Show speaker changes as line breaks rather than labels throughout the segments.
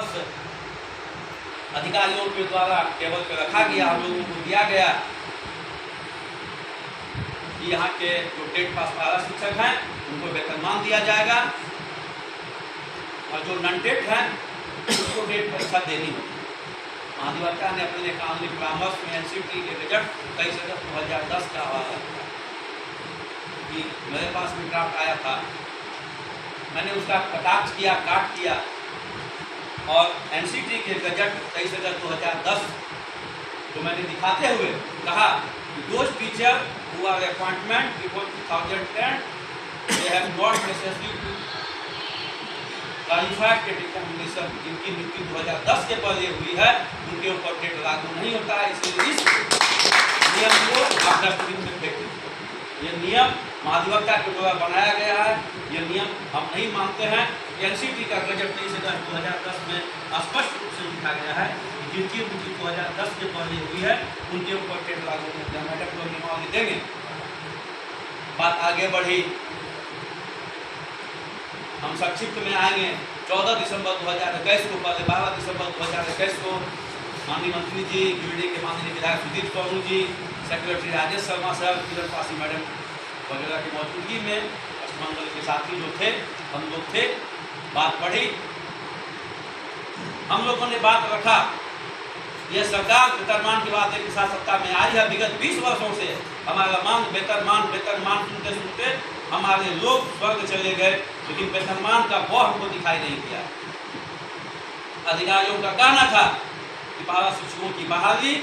परामर्श अधिकारियों के द्वारा टेबल पर रखा गया, हम लोगों को दिया गया कि यहाँ के जो टेट पास पारा शिक्षक हैं उनको वेतनमान दिया जाएगा और जो नॉन टेट हैं उनको टेट परीक्षा देनी होगी। महाधिवक्ता ने अपने कानूनी परामर्श में एनसीटी के बजट 23/2010 का हवाला दिया कि मेरे पास भी ड्राफ्ट आया था, मैंने उसका कटाक्ष किया, काट किया और एनसीटी के बजट 23/2010 को मैंने दिखाते हुए कहा कि those teacher who are appointment before 2010 they have not necessary to qualified TET examination, जिनकी मृत्यु 2010 के पहले हुई है उनके ऊपर टेट लागू नहीं होता है। इसलिए इस नियम को आप डस्टबिन में फेंक दीजिए। ये नियम महाधिवक्ता के द्वारा बनाया गया है, ये नियम हम नहीं मानते हैं। एनसीटी का बजट 23/2010 में स्पष्ट रूप से लिखा गया है कि जिनकी मृत्यु 2010 के पहले हुई है उनके ऊपर टेट लागू नहीं होता है। मैडम को नियमावली देंगे। बात आगे बढ़ी, हम संक्षिप्त में आएंगे। 14 दिसंबर 2021 को, पहले 12 दिसंबर 2021 को माननीय मंत्री जी, गिरिडीह के माननीय विधायक सुदीप सोनू जी, सेक्रेटरी राजेश शर्मा साहब, किरण पासी मैडम वगैरह की मौजूदगी में अष्टमंगल के साथी जो थे, हम लोग थे, बात बढ़ी। हम लोगों ने बात रखा, यह सरकार वेतनमान की बात एक साथ सत्ता में आई है। विगत 20 वर्षों से हमारा मांग वेतनमान सुनते सुनते हमारे लोग स्वर्ग चले गए, लेकिन वेतनमान का वो हमको दिखाई नहीं दिया। अधिकारियों का कहना था कि पारा शिक्षकों की बहाली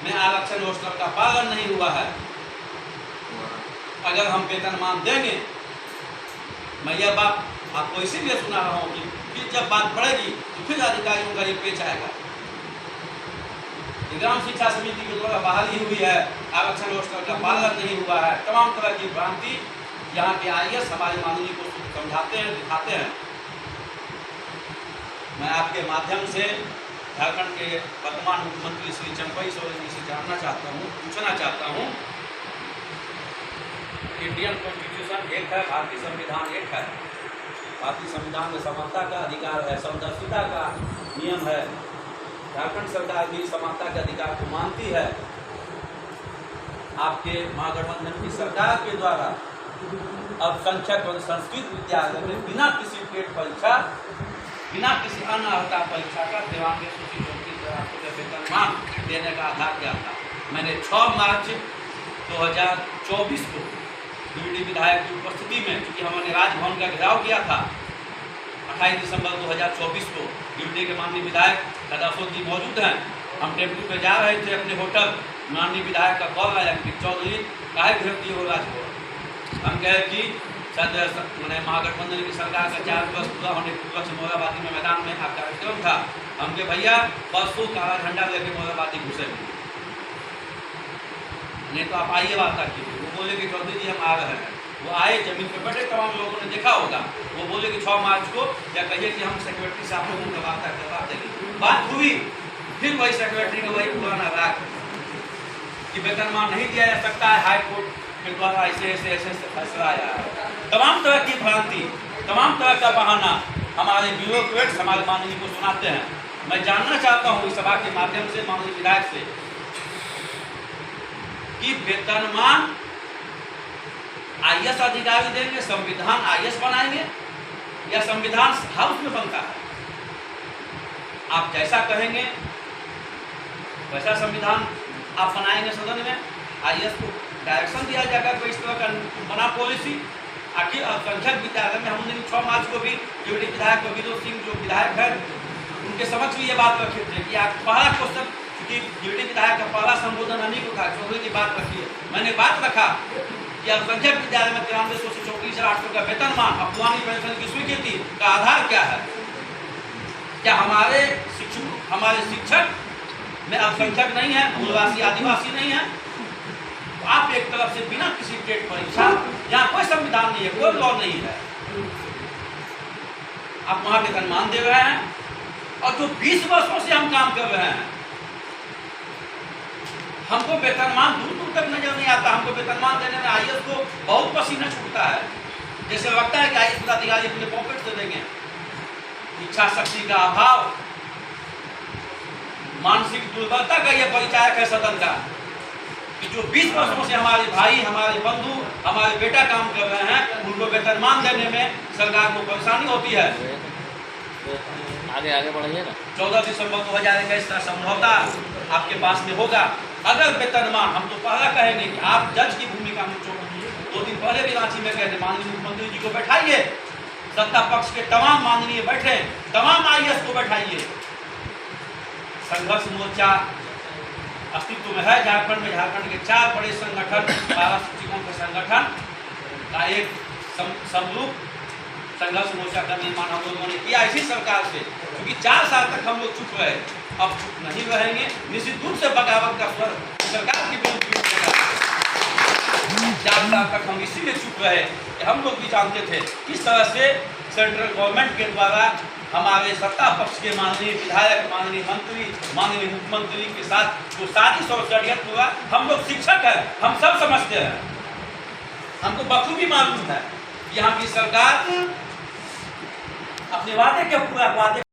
में आरक्षण रोस्टर का पालन नहीं हुआ है। अगर हम वेतनमान देंगे, मैं यह बात आपको इसीलिए सुना रहा हूँ कि फिर जब बात बढ़ेगी तो फिर अधिकारियों का ये पेच आएगा। ग्राम शिक्षा समिति के द्वारा बहाली हुई है, आरक्षण रोस्टर का पालन नहीं हुआ है, तमाम तरह की भ्रांति यहाँ के आईएएस हमारे माननीय को समझाते हैं, दिखाते हैं। मैं आपके माध्यम से झारखंड के वर्तमान मुख्यमंत्री श्री चंपई सोरेन जी से जानना चाहता हूँ, पूछना चाहता हूँ, इंडियन कॉन्स्टिट्यूशन एक है, भारतीय संविधान एक है। भारतीय संविधान में समानता का अधिकार है, समदर्शिता का नियम है। झारखंड सरकार भी समानता के अधिकार को मानती है। आपके महागठबंधन की सरकार के द्वारा अल्पसंख्यक और संस्कृत विद्यालय में बिना किसी टेट परीक्षा, बिना किसी अन्य अर्हता परीक्षा का दिव्यांग सूचित वेतनमान देने का आधार क्या था। मैंने 6 मार्च 2024 को गिरिडीह विधायक की उपस्थिति में, क्योंकि हमने राजभवन का घेराव किया था, 28 दिसंबर 2024 को गिरिडीह के माननीय विधायक सदाशोद जी मौजूद हैं। हम टेम्पू पे जा रहे थे अपने होटल, माननीय विधायक का कॉल आया कि चौधरी काहे घेरती हो राजभवन। हम कहे कि मैंने महागठबंधन की सरकार का 4 वर्ष पूरा होने के उपलक्ष्य मोराबादी में मैदान में आपका कार्यक्रम था। हम कहे भैया परसों काला झंडा लेके मोराबादी घुसेंगे, नहीं तो आप आइए वार्ता कीजिए। वो बोले कि चौधरी जी हम आ रहे हैं। वो आए, जमीन पर बैठे, तमाम लोगों ने देखा होगा। वो बोले कि 6 मार्च को या कहिए कि हम सेक्रेटरी साहब लोगों का वार्ता करवा देंगे। बात हुई, फिर वही सेक्रेटरी का वही पुराना राग कि वेतनमान नहीं दिया जा सकता है, हाई कोर्ट के द्वारा ऐसे फैसला आया है। तमाम तरह की भ्रांति, तमाम तरह का बहाना हमारे ब्यूरोक्रेट्स हमारे माननीय को सुनाते हैं। मैं जानना चाहता हूँ इस सभा के माध्यम से माननीय विधायक से कि वेतनमान आईएएस अधिकारी देंगे, संविधान आईएएस बनाएंगे या संविधान हाउस में बनता है? आप जैसा कहेंगे वैसा संविधान आप बनाएंगे सदन में। आईएएस को डायरेक्शन दिया जाएगा कोई इस तरह का बना पॉलिसी। आखिर अल्पसंख्यक विद्यालय में हमने 6 मार्च को भी गिरिडीह विधायक विनोद सिंह जो विधायक है उनके समक्ष भी ये बात रखी थी कि आप पहला क्वेश्चन, क्योंकि गिरिडीह विधायक का पहला संबोधन हमी को था, चौधरी की बात रखी है। मैंने बात रखा कि अल्पसंख्यक विद्यालय में 9300 से 34,800 का वेतनमान और पुरानी पेंशन की स्वीकृति का आधार क्या है? क्या हमारे शिक्षक में अल्पसंख्यक नहीं है, मूलवासी आदिवासी नहीं है? आप एक तरफ से बिना किसी टेट परीक्षा, यहाँ कोई संविधान नहीं है, कोई लॉ नहीं है, आप वहां वेतनमान दे रहे हैं। और जो 20 वर्षों से हम काम कर रहे हैं, हमको वेतनमान दूर दूर तक नजर नहीं आता। हमको वेतनमान देने में आईएएस को बहुत पसीना छूटता है, जैसे लगता है कि आईएएस पदाधिकारी अपने पॉकेट से देंगे। इच्छा शक्ति का अभाव, मानसिक दुर्बलता का यह परिचायक है सदन का कि जो 20 वर्षों से हमारे भाई, हमारे बंधु, हमारे बेटा काम कर रहे हैं, उनको वेतनमान देने में सरकार को परेशानी होती है।
आगे बढ़िए ना।
14 दिसंबर 2021 का समझौता आपके पास में होगा। अगर वेतनमान, हम तो पहला कहेंगे कि आप जज की भूमिका में छोड़िए। 2 दिन पहले भी रांची में कहते माननीय मुख्यमंत्री जी को बैठाइए, सत्ता पक्ष के तमाम माननीय बैठे, तमाम IAS को बैठाइए। संघर्ष मोर्चा अस्तित्व में है झारखंड में। झारखंड के 4 बड़े संगठन, 12 शिक्षकों के संगठन का एक समरूप संघर्ष मोर्चा का निर्माण हम लोगों ने किया इसी सरकार से, क्योंकि 4 साल तक हम लोग चुप रहे, अब चुप नहीं रहेंगे। निश्चित रूप से बगावत का स्वर सरकार की विरुद्ध उठेगा। 4 साल तक हम इसीलिए चुप रहे कि हम लोग भी जानते थे किस तरह से सेंट्रल गवर्नमेंट के द्वारा हमारे सत्ता पक्ष के माननीय विधायक, माननीय मंत्री, माननीय मुख्यमंत्री के साथ जो साजिश और षड्यंत्र हुआ। हम लोग शिक्षक हैं, हम सब समझते हैं, हमको बखूबी मालूम है यहाँ की सरकार अपने वादे के पूरा वादे